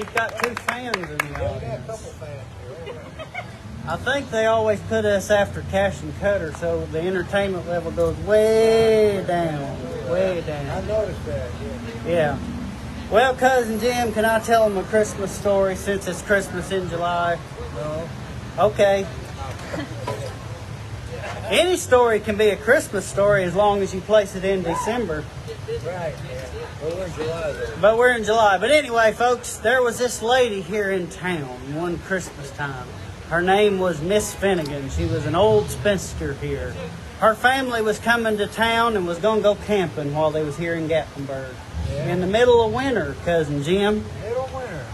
He's got 2 fans in the Yeah, we got a audience. couple fans here. I think they always put us after Cash and Cutter, so the entertainment level goes way down, way I down. noticed that, yeah. Yeah. Well, Cousin Jim, can I tell him a Christmas story since it's Christmas in July? No. Okay. Any story can be a Christmas story as long as you place it in December. Right, yeah. Well, we're in July, though. But we're in July. But anyway, folks, there was this lady here in town one Christmas time. Her name was Miss Finnegan. She was an old spinster here. Her family was coming to town and was going to go camping while they was here in Gatlinburg. Yeah. In the middle of winter, Cousin Jim. Middle winter.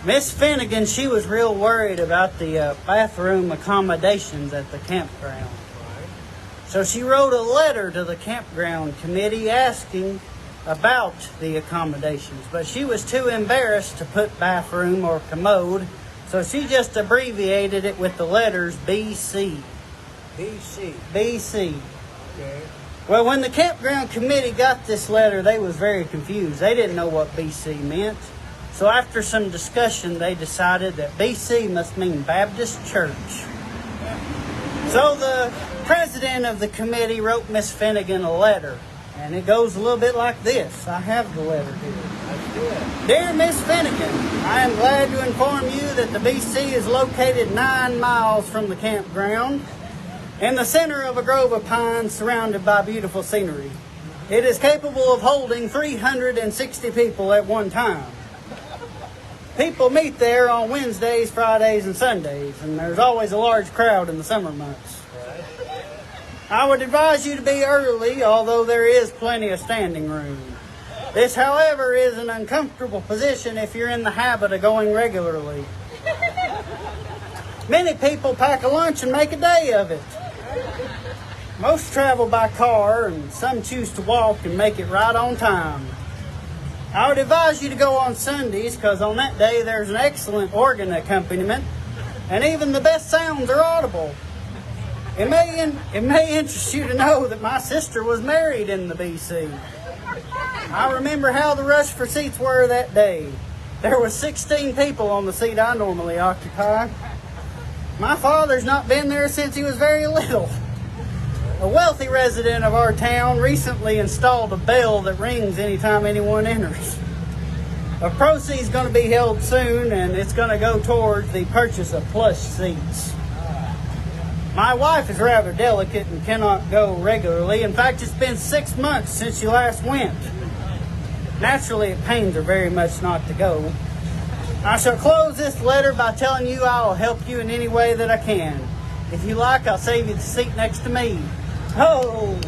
Miss Finnegan, she was real worried about the bathroom accommodations at the campground. Right. So she wrote a letter to the campground committee asking about the accommodations. But she was too embarrassed to put bathroom or commode, so she just abbreviated it with the letters BC. BC. BC. Okay. Well, when the campground committee got this letter, they was very confused. They didn't know what BC meant. So after some discussion, they decided that BC must mean Baptist Church. So the president of the committee wrote Miss Finnegan a letter. And it goes a little bit like this. I have the letter here. That's good. Dear Miss Finnegan, I am glad to inform you that the BC is located 9 miles from the campground in the center of a grove of pines surrounded by beautiful scenery. It is capable of holding 360 people at one time. People meet there on Wednesdays, Fridays, and Sundays, and there's always a large crowd in the summer months. Right. I would advise you to be early, although there is plenty of standing room. This, however, is an uncomfortable position if you're in the habit of going regularly. Many people pack a lunch and make a day of it. Most travel by car, and some choose to walk and make it right on time. I would advise you to go on Sundays, because on that day there's an excellent organ accompaniment, and even the best sounds are audible. It may interest you to know that my sister was married in the BC. I remember how the rush for seats were that day. There were 16 people on the seat I normally occupy. My father's not been there since he was very little. A wealthy resident of our town recently installed a bell that rings anytime anyone enters. A proceed's going to be held soon, and it's going to go towards the purchase of plush seats. My wife is rather delicate and cannot go regularly. In fact, it's been 6 months since she last went. Naturally, it pains her very much not to go. I shall close this letter by telling you I will help you in any way that I can. If you like, I'll save you the seat next to me. Oh!